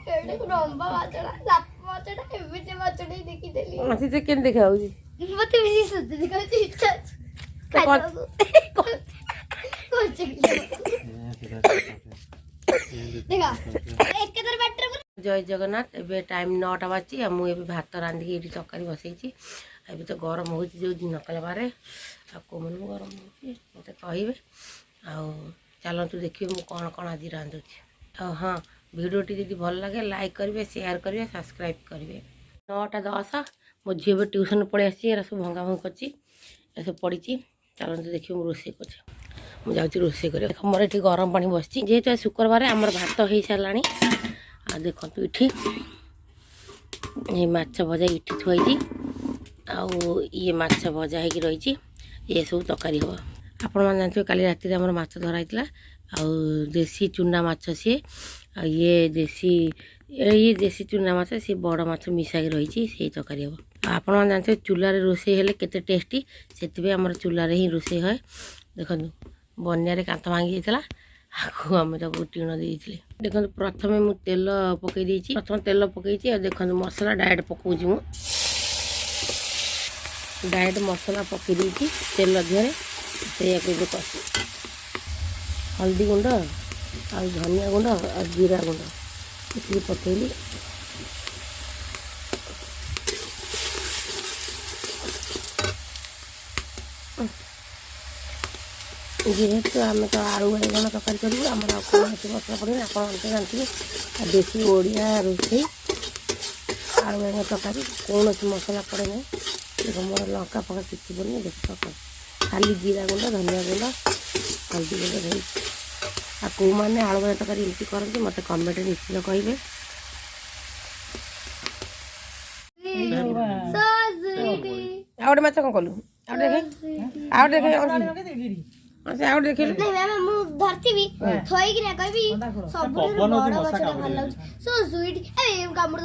एडे लंबा माछड़ा लाप माछड़ा एमिते माछड़ा देखि देली मते से केन देखा होजी मते बेसी सुद्ध दिखाउची इच्छा देखा एक तर बैटर जय जगन्नाथ एबे टाइम 9टा बाजी आ मु एबे भात रांधि एठी तरकारी बसैछि एबे तो गरम होछि जो नकल बारे आ कोमन गरम होछि मते कहिबे आ चलतु देखिए मु कौन कौन आज रांधुछि हाँ वीडियोटी यदि भल लगे लाइक करेंगे शेयर करेंगे सब्सक्राइब करेंगे 9टा 10 मो झी ट्यूशन पढ़े आसी सब भंगा भंग कर सब पड़ी चलते देखिए मुझे रोसे कर मुझे रोसे कर मोर ये गरम पानी बस जेहेतु शुक्रवार आमर भात हो सारा आ देखु ये माछ भजा इटी थुआई आउ ये माछ भजा हो रही ये सब तरकारी हम आपण मैंने जानते काली राति आम माछ धराई आउ देसी चूना माछ सी ये देसी चूना माछ सी बड़ माछ मिसाई रही से तरकारी हम आपण मैंने जानते चूल्हार रोसे हेले केते टेस्टी से आम चूल्हार ही रोसे है देखो बनिया कांथ भांगी जाता आगे आम तक टीण देते देखो प्रथम मु तेल पकई प्रथम तेल पकई देखो मसला डायरेक्ट पकाऊँ मु डायरेक्ट मसला पकई तेल देहरे से कषि हल्दी गुंड आ धनिया गुंड आ जीरा गुंड ये पकईली जेहेतु आम तो आलू बैगन तरकारी करूँ आम कौन मसला पड़े आप जानते देसी ओडिया रोसे आलू बैगन तरकारी कौन मसला पड़े ना देखो मोर लंका फंका किसी पड़े देख खाली जीरा गुंड धनिया गुंड हल्दी गुंड रही आ कौ मैंने आलू बैगन तरकारी एमती करते मत कमेंट निश्चित कहे आउट माछ कौन कलु आउट देखे देखे नहीं मैम मु धरती भी थोई कि ना कहबी सब बड़ माछटा भल लाग सो स्वीट ए कामड़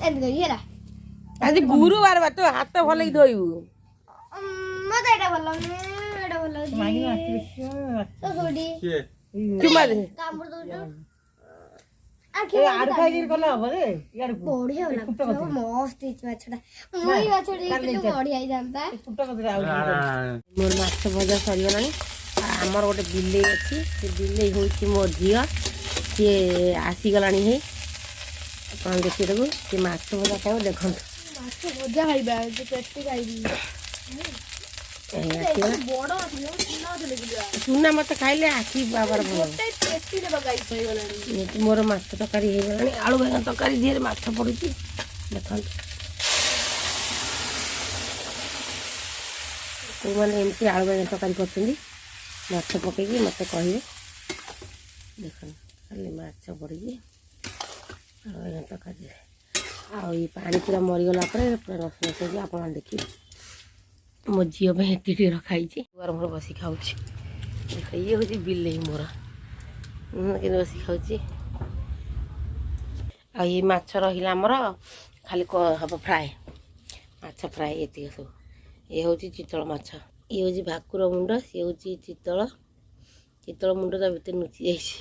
एंद गई हेरा आज गुरुवार बा तो हाथ भल ही धोइबू मते एटा भल लाग एटा भल लाग मागी माछ सो सोडी चुमा दे कामड़ दो ए आड़ खाइगिर कला हबो रे यार बढ़िया लागछ मस्त इच माछटा मुई माछटा के बढ़िया ही जानता फुटा कदरे आउ मोर माछ भजा सरी गलानी आमर गोटे बिले अच्छी से बिले होची मोर झिया सी आसी गलानी है कौन देखिए देखो सी माछ भजा खाओ देखो माछ भजा खाइबा जे पेटी खाइबी बड़ चूना मत खाइले आखि बाबर भल मोर माछ तरकारी हो गलानी आलू बैगन तरकारी दिहरे माछ पड़ुची देखो मैंने एमती आलू बैगन तरकारी कर माछ पकईकि मत कहे देख खाली माछ पड़ी आलू बैगन तरकारी आई पानी पूरा मरीगला पूरा रस रस हो आप देखिए मो झील एति रखाई मोर बस खाऊ देख ये हूँ बिले मोर कि बस खाऊ ये माछ रहा आमर खाली हम फ्राए माछ फ्राए ये सब ये हूँ चितल माछ ये हूँ भाकुर मुंड सी हूँ चितल चितल मुंड ता भीतर नुची जाइए।